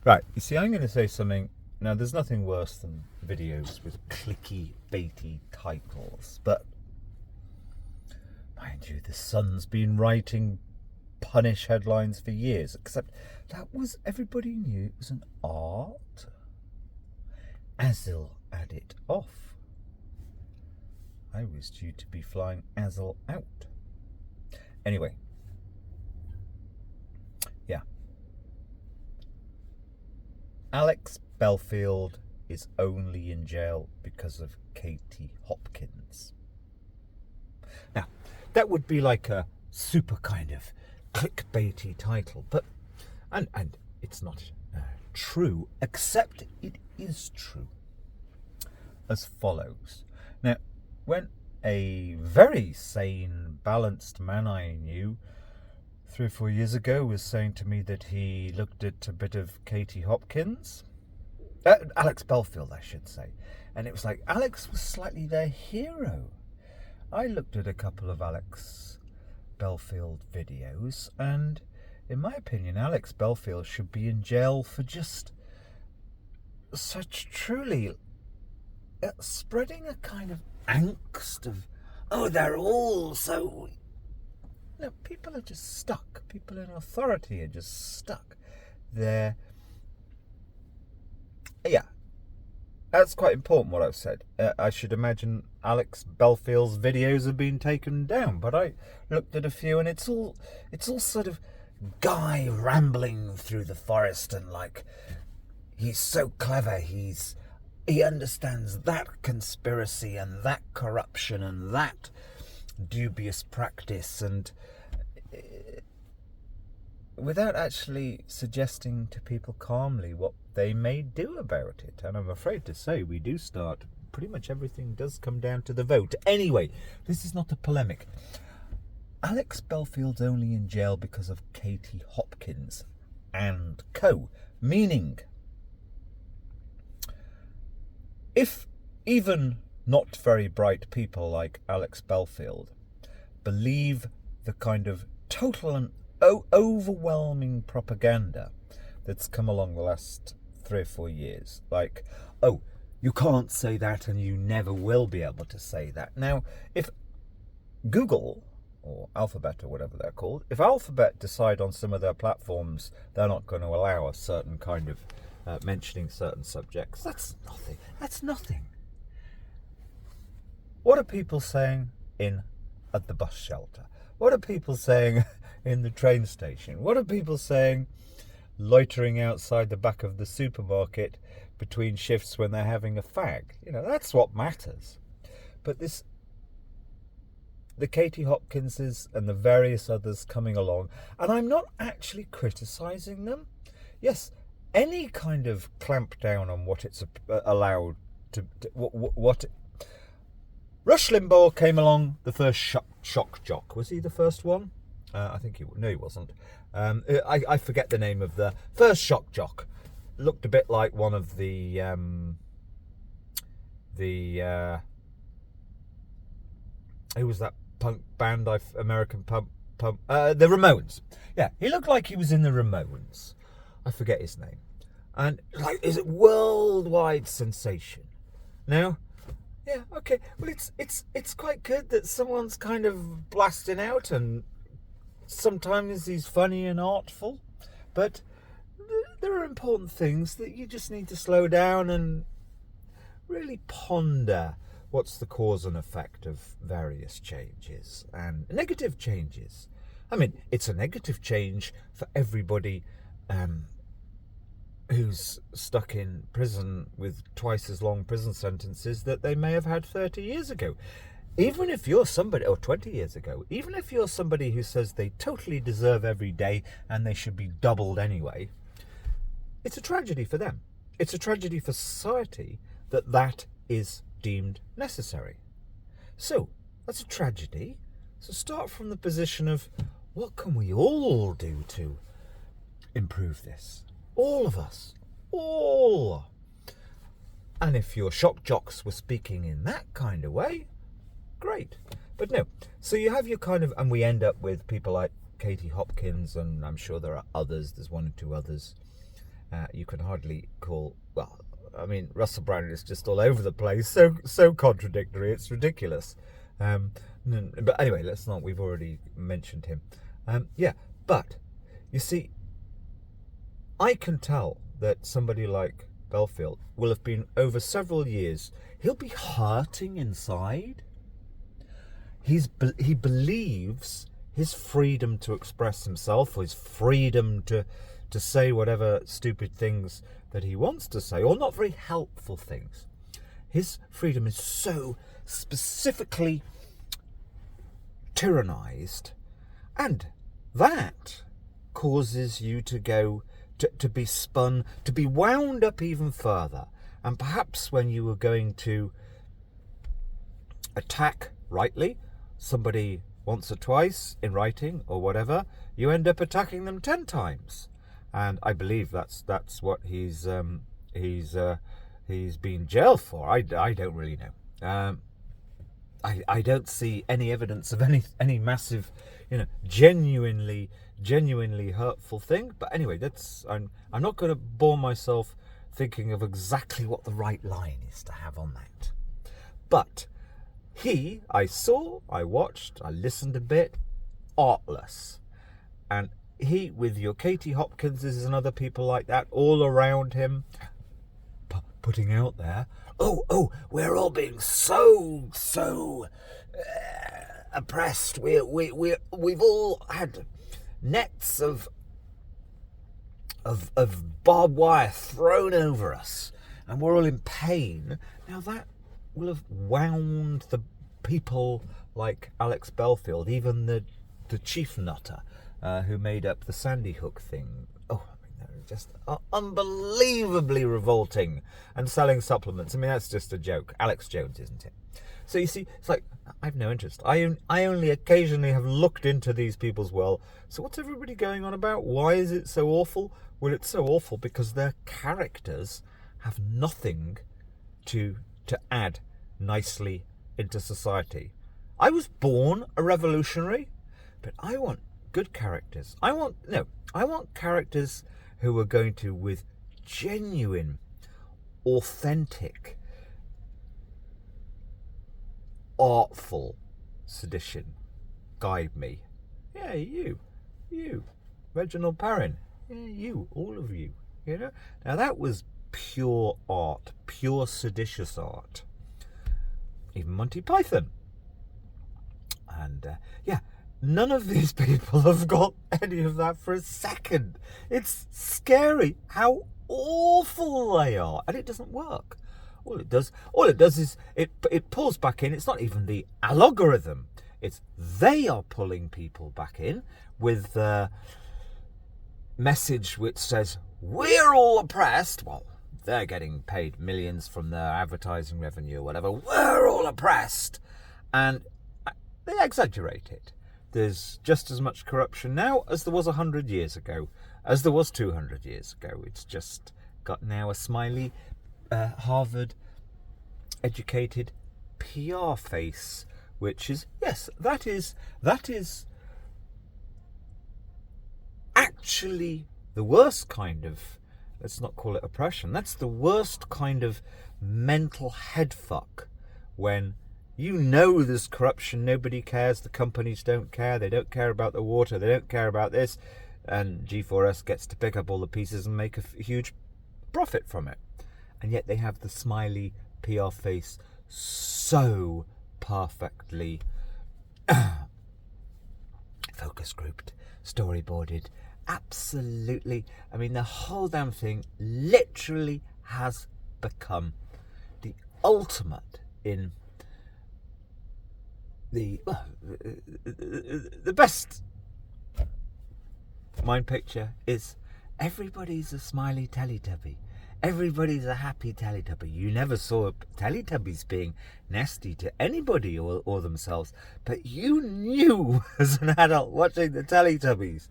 Right, you see, I'm going to say something. Now, there's nothing worse than videos with clicky, baity titles, but mind you, the Sun's been writing punish headlines for years, except everybody knew it was an art. Asil had it off. I was due to be flying Asil out. Anyway, yeah. Alex Belfield is only in jail because of Katie Hopkins. Now, that would be like a super kind of clickbaity title, but and it's not true, except it is true as follows. Now, when a very sane, balanced man I knew 3 or 4 years ago was saying to me that he looked at a bit of Katie Hopkins, Alex Belfield, I should say, and it was like Alex was slightly their hero. I looked at a couple of Alex Belfield videos, and in my opinion, Alex Belfield should be in jail for just such truly spreading a kind of angst of, oh, they're all so... No, people are just stuck. People in authority are just stuck. Yeah, that's quite important what I've said. I should imagine Alex Belfield's videos have been taken down, but I looked at a few and it's all sort of guy rambling through the forest and like he's so clever, he understands that conspiracy and that corruption and that dubious practice, and without actually suggesting to people calmly what they may do about it. And I'm afraid to say we do start, pretty much everything does come down to the vote. Anyway, this is not a polemic. Alex Belfield's only in jail because of Katie Hopkins and co. Meaning, if even not very bright people like Alex Belfield believe the kind of total and overwhelming propaganda that's come along the last 3 or 4 years, like, oh, you can't say that and you never will be able to say that. Now, if Google or Alphabet or whatever they're called, if Alphabet decide on some of their platforms they're not going to allow a certain kind of mentioning certain subjects, that's nothing. What are people saying at the bus shelter? What are people saying in the train station? What are people saying loitering outside the back of the supermarket between shifts when they're having a fag? That's what matters. But the Katie Hopkinses and the various others coming along, and I'm not actually criticising them. Yes, any kind of clamp down on what it's allowed to what Rush Limbaugh came along, the first shock jock. Was he the first one? I think he wasn't. I forget the name of the first shock jock. Looked a bit like one of the who was that punk band? American punk. The Ramones. Yeah, he looked like he was in the Ramones. I forget his name. And is it worldwide sensation? Now, yeah, okay. Well, it's quite good that someone's kind of blasting out, and sometimes he's funny and artful, but there are important things that you just need to slow down and really ponder. What's the cause and effect of various changes and negative changes? I mean, it's a negative change for everybody who's stuck in prison with twice as long prison sentences that they may have had 30 years ago. Even if you're somebody, or 20 years ago, even if you're somebody who says they totally deserve every day and they should be doubled anyway, it's a tragedy for them. It's a tragedy for society that is deemed necessary. So, that's a tragedy. So start from the position of, what can we all do to improve this? All of us. All. And if your shock jocks were speaking in that kind of way, great. But no. So you have your kind of, and we end up with people like Katie Hopkins, and I'm sure there are others, there's 1 or 2 others, you can hardly call, well, I mean, Russell Brand is just all over the place, so contradictory, it's ridiculous. But anyway, let's not, we've already mentioned him. But you see, I can tell that somebody like Belfield will have been, over several years, he'll be hurting inside. He believes his freedom to express himself, or his freedom to say whatever stupid things that he wants to say, or not very helpful things. His freedom is so specifically tyrannized, and that causes you to go to be spun, to be wound up even further. And perhaps when you were going to attack rightly somebody once or twice in writing or whatever, you end up attacking them 10 times. And I believe that's what he's been jailed for. I don't really know. I don't see any evidence of any massive, genuinely hurtful thing. But anyway, I'm not going to bore myself thinking of exactly what the right line is to have on that. But I saw, I watched, I listened a bit, artless. And he, with your Katie Hopkinses and other people like that all around him, putting out there, we're all being so oppressed. We've all had nets of barbed wire thrown over us, and we're all in pain. Now that will have wound the people like Alex Belfield, even the chief nutter who made up the Sandy Hook thing. Just unbelievably revolting, and selling supplements. I mean, that's just a joke. Alex Jones, isn't it? So you see, it's like, I've no interest. I only occasionally have looked into these people's world. So what's everybody going on about? Why is it so awful? Well, it's so awful because their characters have nothing to add nicely into society. I was born a revolutionary, but I want good characters. I want characters who are going to, with genuine, authentic, artful sedition, guide me. Yeah, you, Reginald Perrin. Yeah, you, all of you. Now that was pure art, pure seditious art. Even Monty Python. And none of these people have got any of that for a second. It's scary how awful they are, and it doesn't work. All it does is it pulls back in. It's not even the algorithm. It's they are pulling people back in with the message which says we're all oppressed. Well, they're getting paid millions from their advertising revenue or whatever. We're all oppressed, and they exaggerate it. There's just as much corruption now as there was 100 years ago, as there was 200 years ago. It's just got now a smiley, Harvard-educated PR face, which is, yes, that is actually the worst kind of, let's not call it oppression, that's the worst kind of mental headfuck, when there's corruption, nobody cares, the companies don't care, they don't care about the water, they don't care about this, and G4S gets to pick up all the pieces and make a huge profit from it. And yet they have the smiley PR face so perfectly focus grouped, storyboarded, absolutely. I mean, the whole damn thing literally has become the ultimate in the best mind picture is everybody's a smiley Teletubby. Everybody's a happy Teletubby. You never saw Teletubbies being nasty to anybody or themselves, but you knew as an adult watching the Teletubbies,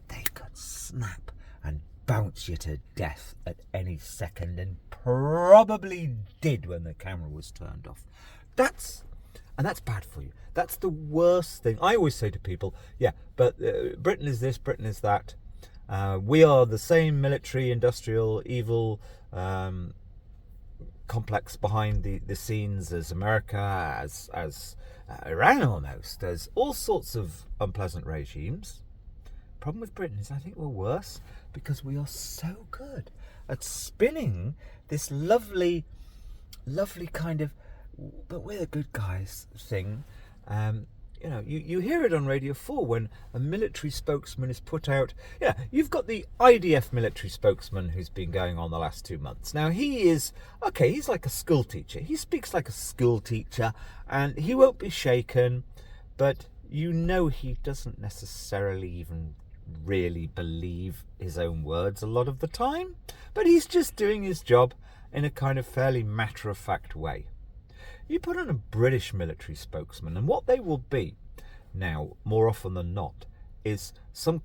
they could snap and bounce you to death at any second, and probably did when the camera was turned off. That's bad for you. That's the worst thing. I always say to people, but Britain is this, Britain is that. We are the same military, industrial, evil complex behind the scenes as America, as Iran almost. There's all sorts of unpleasant regimes. Problem with Britain is I think we're worse because we are so good at spinning this lovely kind of, but we're the good guys thing. You hear it on Radio 4 when a military spokesman is put out. Yeah, you've got the IDF military spokesman who's been going on the last 2 months. Now, he's like a school teacher. He speaks like a school teacher, and he won't be shaken, but he doesn't necessarily even really believe his own words a lot of the time. But he's just doing his job in a kind of fairly matter-of-fact way. You put on a British military spokesman, and what they will be, now, more often than not, is some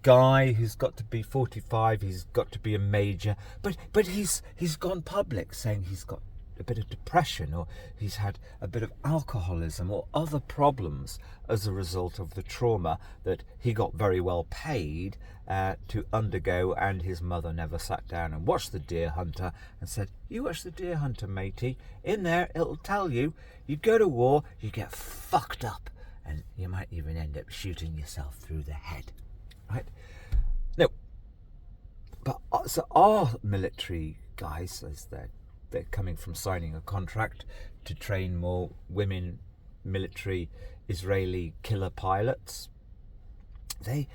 guy who's got to be 45, he's got to be a major, but he's gone public saying he's got a bit of depression, or he's had a bit of alcoholism or other problems as a result of the trauma that he got very well paid to undergo, and his mother never sat down and watched The Deer Hunter and said, you watch The Deer Hunter, matey, in there it'll tell you, you go to war, you get fucked up, and you might even end up shooting yourself through the head, right? No, but so our military guys, as they're coming from signing a contract to train more women military Israeli killer pilots, they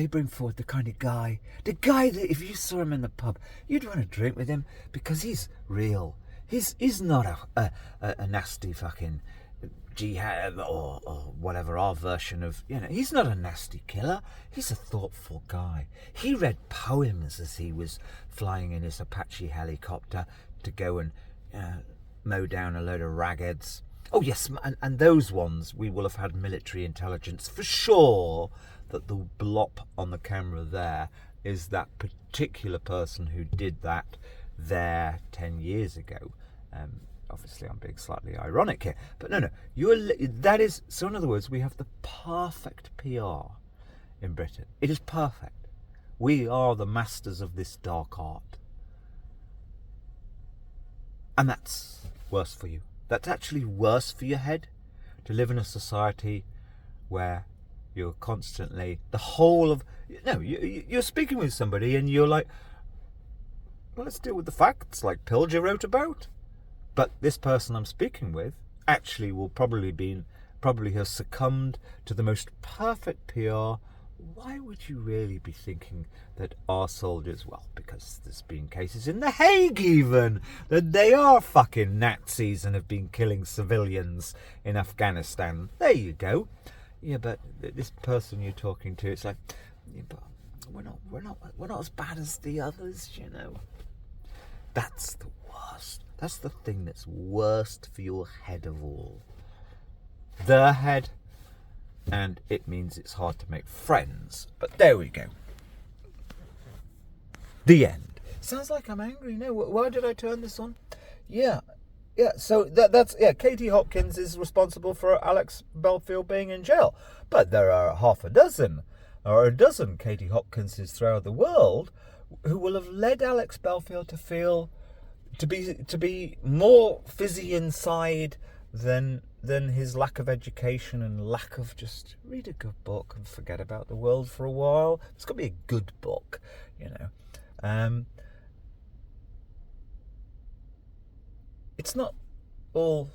bring forward the kind of guy that if you saw him in the pub, you'd want to drink with him because he's real. He's not a nasty fucking jihad or whatever, our version of, he's not a nasty killer. He's a thoughtful guy. He read poems as he was flying in his Apache helicopter to go and mow down a load of ragheads. Oh yes, and those ones we will have had military intelligence for sure that the blop on the camera there is that particular person who did that there 10 years ago. Obviously I'm being slightly ironic here, but no, that is, so in other words, we have the perfect PR in Britain. It is perfect. We are the masters of this dark art. And that's worse for you. That's actually worse for your head, to live in a society where you're constantly, you're speaking with somebody and you're like, well, let's deal with the facts, like Pilger wrote about. But this person I'm speaking with actually will probably have succumbed to the most perfect PR. Why would you really be thinking that our soldiers, well, because there's been cases in The Hague even, that they are fucking Nazis and have been killing civilians in Afghanistan. There you go. Yeah, but this person you're talking to, it's like, yeah, but we're not as bad as the others, That's the worst. That's the thing that's worst for your head of all. The head. And it means it's hard to make friends. But there we go. The end. Sounds like I'm angry. No, why did I turn this on? Yeah. So that's Katie Hopkins is responsible for Alex Belfield being in jail. But there are half a dozen Katie Hopkinses throughout the world who will have led Alex Belfield to feel to be more fizzy inside than his lack of education and lack of just read a good book and forget about the world for a while. It's got to be a good book, It's not all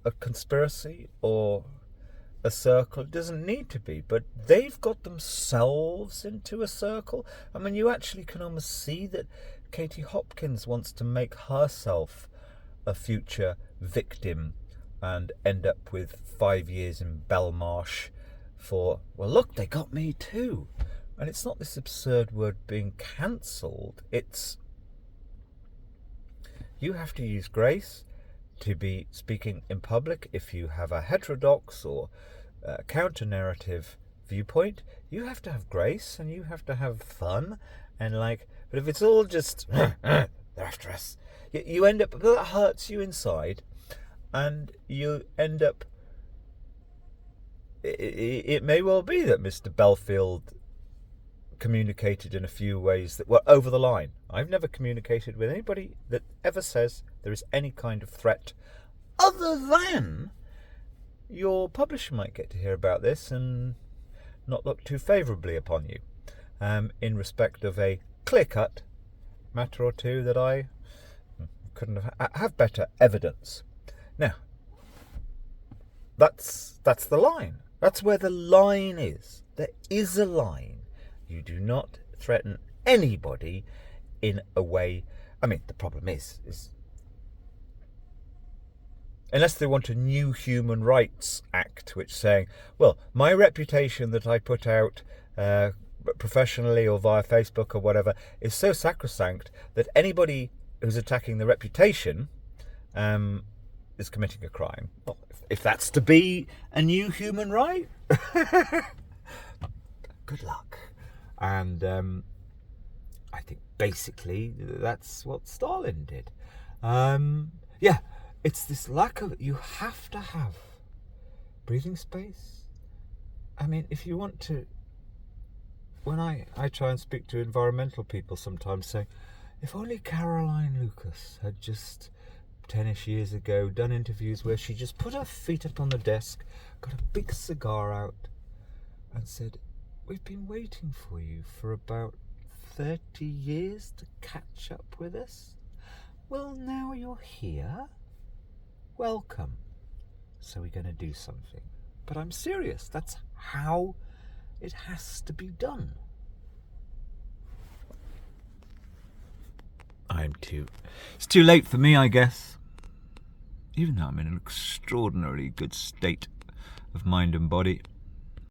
a conspiracy or a circle. It doesn't need to be, but they've got themselves into a circle. I mean, you actually can almost see that Katie Hopkins wants to make herself a future victim and end up with 5 years in Belmarsh for, well, look, they got me too. And it's not this absurd word being cancelled. It's, you have to use grace to be speaking in public. If you have a heterodox or counter-narrative viewpoint, you have to have grace and you have to have fun. And but if it's all just, they're after us, you end up, that hurts you inside. And you end up, it may well be that Mr. Belfield communicated in a few ways that were over the line. I've never communicated with anybody that ever says there is any kind of threat other than your publisher might get to hear about this and not look too favourably upon you, in respect of a clear-cut matter or two that I couldn't have better evidence. Now, that's the line. That's where the line is. There is a line. You do not threaten anybody in a way. I mean, the problem is unless they want a new Human Rights Act, which saying, well, my reputation that I put out professionally or via Facebook or whatever is so sacrosanct that anybody who's attacking the reputation is committing a crime. Well, if that's to be a new human right, good luck. And I think basically that's what Stalin did. Yeah, it's this lack of, you have to have breathing space. I mean, if you want to, when I try and speak to environmental people sometimes, say, if only Caroline Lucas had just 10-ish years ago done interviews where she just put her feet up on the desk, got a big cigar out and said, we've been waiting for you for about 30 years to catch up with us. Well, now you're here. Welcome. So we're going to do something. But I'm serious. That's how it has to be done. It's too late for me, I guess. Even though I'm in an extraordinarily good state of mind and body.